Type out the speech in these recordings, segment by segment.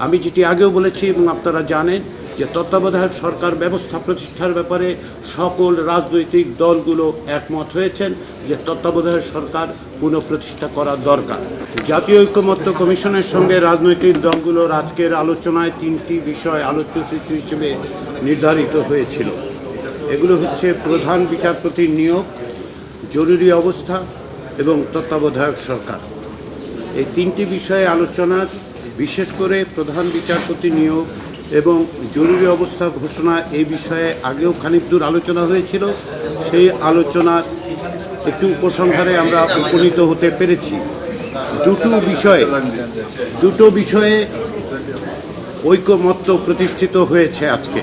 আমি যেটি আগেও বলেছি এবং আপনারা জানেন যে তত্ত্বাবধায়ক সরকার ব্যবস্থা প্রতিষ্ঠার ব্যাপারে সকল রাজনৈতিক দলগুলো একমত হয়েছেন যে তত্ত্বাবধায়ক সরকার পুনঃপ্রতিষ্ঠা করা দরকার। জাতীয় ঐকমত্য কমিশনের সঙ্গে রাজনৈতিক দলগুলোর আজকের আলোচনায় 3টি বিষয় আলোচ্য সূচি হিসেবে নির্ধারিত হয়েছিল। এগুলো হচ্ছে প্রধান বিচারপতির নিয়োগ, জরুরি অবস্থা এবং তত্ত্বাবধায়ক সরকার। এই 3টি বিষয়ে আলোচনা, বিশেষ করে প্রধান বিচারপতি নিয়োগ এবং জরুরি অবস্থা ঘোষণা, এই বিষয়ে আগেও খানিক দূর আলোচনা হয়েছিল। সেই আলোচনার একটু উপসংহারে আমরা উপনীত হতে পেরেছি। দুটো বিষয়ে ঐকমত্য প্রতিষ্ঠিত হয়েছে আজকে।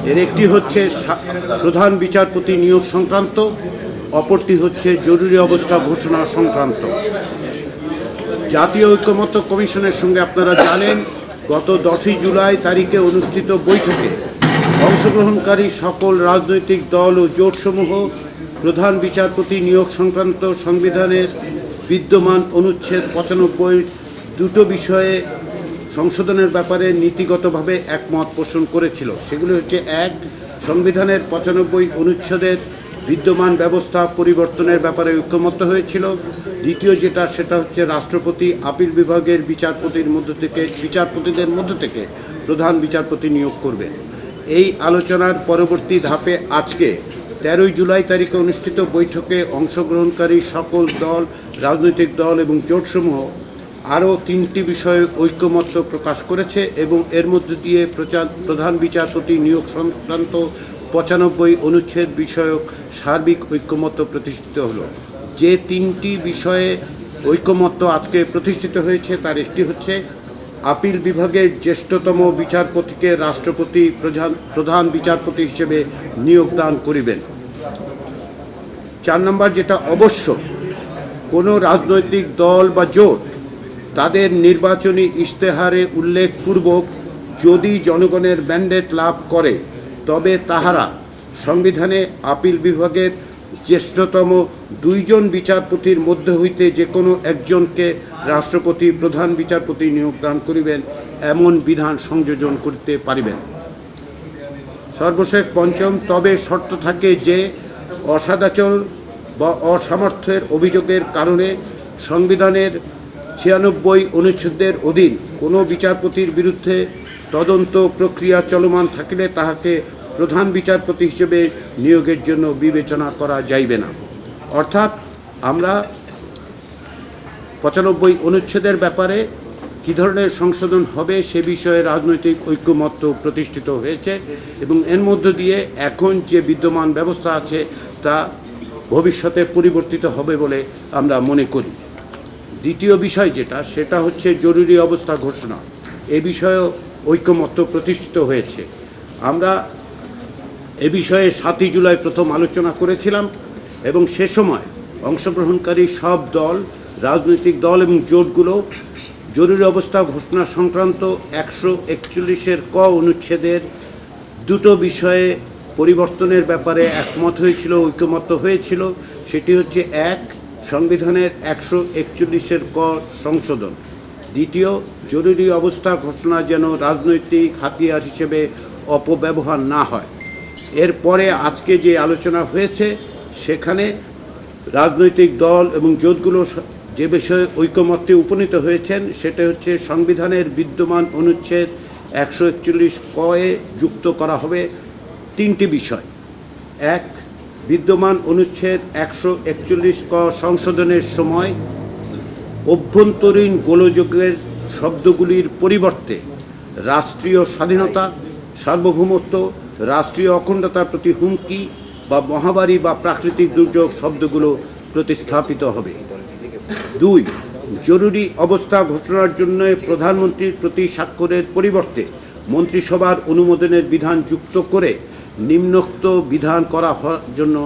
এর একটি হচ্ছে প্রধান বিচারপতি নিয়োগ সংক্রান্ত, অপরটি হচ্ছে জরুরি অবস্থা ঘোষণা সংক্রান্ত। জাতীয় ঐকমত্য কমিশনের সঙ্গে আপনারা জানেন গত 10ই জুলাই তারিখে অনুষ্ঠিত বৈঠকে অংশগ্রহণকারী সকল রাজনৈতিক দল ও জোটসমূহ প্রধান বিচারপতি নিয়োগ সংক্রান্ত সংবিধানের বিদ্যমান অনুচ্ছেদ 95 দুটো বিষয়ে সংশোধনের ব্যাপারে নীতিগতভাবে একমত পোষণ করেছিল। সেগুলো হচ্ছে: 1, সংবিধানের 95 অনুচ্ছেদের বিদ্যমান ব্যবস্থা পরিবর্তনের ব্যাপারে ঐকমত্য হয়েছিল। দ্বিতীয় সেটা হচ্ছে রাষ্ট্রপতি আপিল বিভাগের বিচারপতিদের মধ্য থেকে প্রধান বিচারপতি নিয়োগ করবেন। এই আলোচনার পরবর্তী ধাপে আজকে 13ই জুলাই তারিখে অনুষ্ঠিত বৈঠকে অংশগ্রহণকারী সকল দল, রাজনৈতিক দল এবং জোটসমূহ আরও 3টি বিষয়ে ঐকমত্য প্রকাশ করেছে এবং এর মধ্য দিয়ে প্রধান বিচারপতি নিয়োগ সংক্রান্ত 95 অনুচ্ছেদ বিষয়ক সার্বিক ঐকমত্য প্রতিষ্ঠিত হলো। যে 3টি বিষয়ে ঐকমত্য আজকে প্রতিষ্ঠিত হয়েছে তার একটি হচ্ছে আপিল বিভাগের জ্যেষ্ঠতম বিচারপতিকে রাষ্ট্রপতি প্রধান বিচারপতি হিসেবে নিয়োগদান করিবেন। 4 নম্বর, যেটা অবশ্য কোনো রাজনৈতিক দল বা জোট তাদের নির্বাচনী ইশতেহারে উল্লেখপূর্বক যদি জনগণের ম্যান্ডেট লাভ করে তবে তাহারা সংবিধানে আপিল বিভাগের জ্যেষ্ঠতম 2 জন বিচারপতির মধ্য হইতে যে কোনো একজনকে রাষ্ট্রপতি প্রধান বিচারপতি নিয়োগদান করিবেন, এমন বিধান সংযোজন করতে পারিবেন। সর্বশেষ 5ম, তবে শর্ত থাকে যে অসদাচল বা অসামর্থ্যের অভিযোগের কারণে সংবিধানের 96 অনুচ্ছেদের অধীন কোনো বিচারপতির বিরুদ্ধে তদন্ত প্রক্রিয়া চলমান থাকিলে তাহাকে প্রধান বিচারপতি হিসেবে নিয়োগের জন্য বিবেচনা করা যাইবে না। অর্থাৎ আমরা 95 অনুচ্ছেদের ব্যাপারে কী ধরনের সংশোধন হবে সে বিষয়ে রাজনৈতিক ঐকমত্য প্রতিষ্ঠিত হয়েছে এবং এর মধ্য দিয়ে এখন যে বিদ্যমান ব্যবস্থা আছে তা ভবিষ্যতে পরিবর্তিত হবে বলে আমরা মনে করি। দ্বিতীয় বিষয় সেটা হচ্ছে জরুরি অবস্থা ঘোষণা। এ বিষয়েও ঐকমত্য প্রতিষ্ঠিত হয়েছে। আমরা এ বিষয়ে 7ই জুলাই প্রথম আলোচনা করেছিলাম এবং সে সময় অংশগ্রহণকারী সব দল, রাজনৈতিক দল এবং জোটগুলো জরুরি অবস্থা ঘোষণা সংক্রান্ত 141 ক অনুচ্ছেদের দুটো বিষয়ে পরিবর্তনের ব্যাপারে একমত হয়েছিল, ঐকমত্য হয়েছিল। সেটি হচ্ছে: 1, সংবিধানের 141 ক সংশোধন। দ্বিতীয়, জরুরি অবস্থা ঘোষণা যেন রাজনৈতিক হাতিয়ার হিসেবে অপব্যবহার না হয়। এরপরে আজকে যে আলোচনা হয়েছে সেখানে রাজনৈতিক দল এবং জোটগুলো যে বিষয়ে ঐকমত্যে উপনীত হয়েছেন সেটা হচ্ছে সংবিধানের বিদ্যমান অনুচ্ছেদ 141 ক-এ যুক্ত করা হবে 3টি বিষয়। 1, বিদ্যমান অনুচ্ছেদ 141 ক সংশোধনের সময় অভ্যন্তরীণ গোলযোগের শব্দগুলির পরিবর্তে রাষ্ট্রীয় স্বাধীনতা, সার্বভৌমত্ব, রাষ্ট্রীয় অখণ্ডতার প্রতি হুমকি বা মহামারী বা প্রাকৃতিক দুর্যোগ শব্দগুলো প্রতিস্থাপিত হবে। 2, জরুরি অবস্থা ঘোষণার জন্য প্রধানমন্ত্রীর প্রতি স্বাক্ষরের পরিবর্তে মন্ত্রিসভার অনুমোদনের বিধান যুক্ত করে নিম্নোক্ত বিধান করা জন্য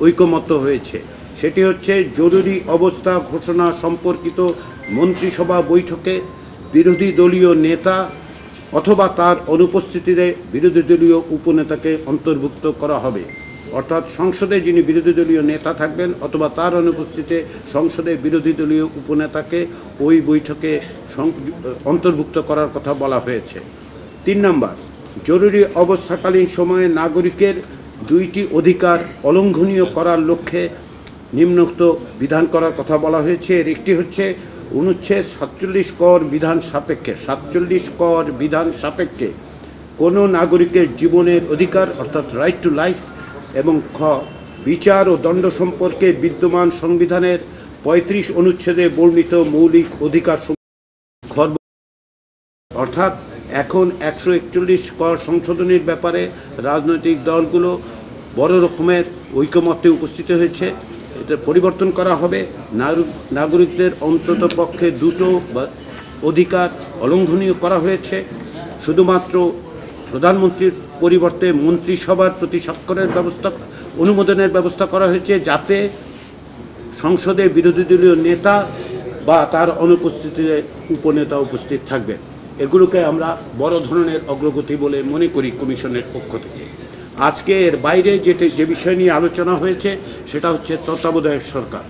ঐকমত্য হয়েছে। সেটি হচ্ছে: জরুরি অবস্থা ঘোষণা সম্পর্কিত মন্ত্রিসভা বৈঠকে বিরোধী দলীয় নেতা অথবা তার অনুপস্থিতিতে বিরোধী দলীয় উপনেতাকে অন্তর্ভুক্ত করা হবে। অর্থাৎ সংসদে যিনি বিরোধী দলীয় নেতা থাকবেন অথবা তার অনুপস্থিতিতে সংসদে বিরোধী দলীয় উপনেতাকে ওই বৈঠকে অন্তর্ভুক্ত করার কথা বলা হয়েছে। 3 নম্বর, জরুরি অবস্থাকালীন সময়ে নাগরিকের 2টি অধিকার অলঙ্ঘনীয় করার লক্ষ্যে নিম্নোক্ত বিধান করার কথা বলা হয়েছে। এর একটি হচ্ছে অনুচ্ছেদ 47 কর বিধান সাপেক্ষে কোনো নাগরিকের জীবনের অধিকার অর্থাৎ রাইট টু লাইফ এবং খ বিচার ও দণ্ড সম্পর্কে বিদ্যমান সংবিধানের 35 অনুচ্ছেদে বর্ণিত মৌলিক অধিকার অর্থাৎ এখন 141 কর সংশোধনীর ব্যাপারে রাজনৈতিক দলগুলো বড় রকমের ঐকমত্যে উপস্থিত হয়েছে। এটা পরিবর্তন করা হবে। নাগরিকদের অন্তত পক্ষে 2টো অধিকার অলঙ্ঘনীয় করা হয়েছে। শুধুমাত্র প্রধানমন্ত্রীর পরিবর্তে মন্ত্রিসভার প্রতি স্বাক্ষরের অনুমোদনের ব্যবস্থা করা হয়েছে, যাতে সংসদে বিরোধী দলীয় নেতা বা তার অনুপস্থিতিতে উপনেতা উপস্থিত থাকবে। এগুলোকে আমরা বড় ধরনের অগ্রগতি বলে মনে করি কমিশনের পক্ষ থেকে। আজকে এর বাইরে যে বিষয় নিয়ে আলোচনা হয়েছে সেটা হচ্ছে তত্ত্বাবধায়ক সরকার।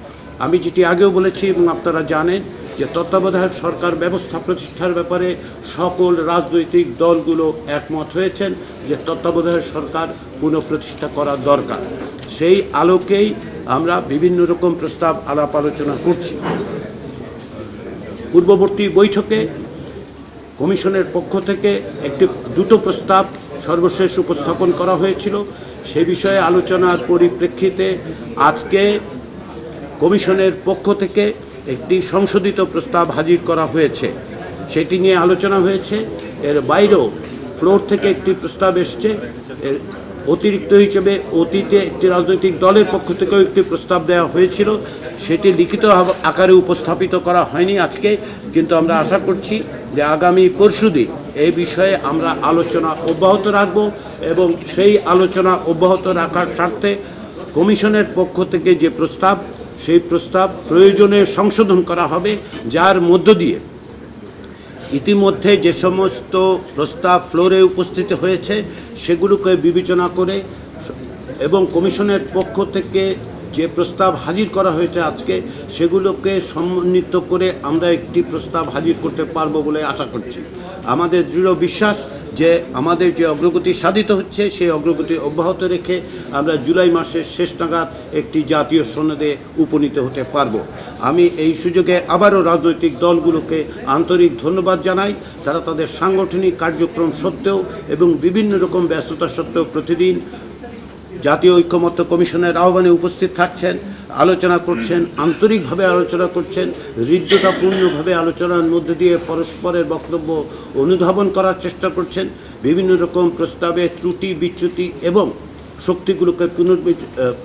আমি যেটি আগেও বলেছি এবং আপনারা জানেন যে তত্ত্বাবধায়ক সরকার ব্যবস্থা প্রতিষ্ঠার ব্যাপারে সকল রাজনৈতিক দলগুলো একমত হয়েছেন যে তত্ত্বাবধায়ক সরকার পুনঃপ্রতিষ্ঠা করা দরকার। সেই আলোকেই আমরা বিভিন্ন রকম প্রস্তাব আলাপ আলোচনা করছি। পূর্ববর্তী বৈঠকে কমিশনের পক্ষ থেকে দুটো প্রস্তাব সর্বশেষ উপস্থাপন করা হয়েছিল। সে বিষয়ে আলোচনার পরিপ্রেক্ষিতে আজকে কমিশনের পক্ষ থেকে একটি সংশোধিত প্রস্তাব হাজির করা হয়েছে, সেটি নিয়ে আলোচনা হয়েছে। এর বাইরেও ফ্লোর থেকে একটি প্রস্তাব এসছে। এর অতিরিক্ত হিসেবে অতীতে একটি রাজনৈতিক দলের পক্ষ থেকেও একটি প্রস্তাব দেওয়া হয়েছিল, সেটি লিখিত আকারে উপস্থাপিত করা হয়নি আজকে, কিন্তু আমরা আশা করছি যে আগামী পরশুদিন এই বিষয়ে আমরা আলোচনা অব্যাহত রাখব এবং সেই আলোচনা অব্যাহত রাখার স্বার্থে কমিশনের পক্ষ থেকে যে প্রস্তাব, সেই প্রস্তাব প্রয়োজনে সংশোধন করা হবে, যার মধ্য দিয়ে ইতিমধ্যে যে সমস্ত প্রস্তাব ফ্লোরে উপস্থিত হয়েছে সেগুলোকে বিবেচনা করে এবং কমিশনের পক্ষ থেকে যে প্রস্তাব হাজির করা হয়েছে আজকে সেগুলোকে সমন্বিত করে আমরা একটি প্রস্তাব হাজির করতে পারবো বলে আশা করছি। আমাদের দৃঢ় বিশ্বাস যে আমাদের যে অগ্রগতি সাধিত হচ্ছে সেই অগ্রগতি অব্যাহত রেখে আমরা জুলাই মাসের শেষ নাগাদ একটি জাতীয় সনদে উপনীত হতে পারব। আমি এই সুযোগে আবারও রাজনৈতিক দলগুলোকে আন্তরিক ধন্যবাদ জানাই। তারা তাদের সাংগঠনিক কার্যক্রম সত্ত্বেও এবং বিভিন্ন রকম ব্যস্ততা সত্ত্বেও প্রতিদিন জাতীয় ঐক্যমত্য কমিশনের আহ্বানে উপস্থিত থাকছেন, আলোচনা করছেন, আন্তরিকভাবে আলোচনা করছেন, হৃদ্যতাপূর্ণভাবে আলোচনার মধ্যে দিয়ে পরস্পরের বক্তব্য অনুধাবন করার চেষ্টা করছেন। বিভিন্ন রকম প্রস্তাবে ত্রুটি বিচ্যুতি এবং শক্তিগুলোকে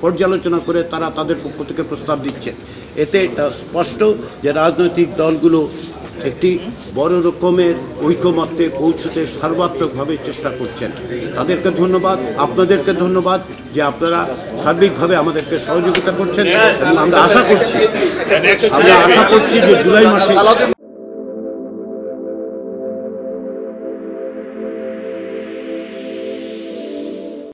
পর্যালোচনা করে তারা তাদের পক্ষ থেকে প্রস্তাব দিচ্ছেন। এতে এটা স্পষ্ট যে রাজনৈতিক দলগুলো একটি বড় রকমের ঐকমত্যে পৌঁছতে সর্বাত্মকভাবে চেষ্টা করছেন। তাদেরকে ধন্যবাদ, আপনাদেরকে ধন্যবাদ যে আপনারা সার্বিকভাবে আমাদেরকে সহযোগিতা করছেন এবং আমরা আশা করছি যে জুলাই মাসে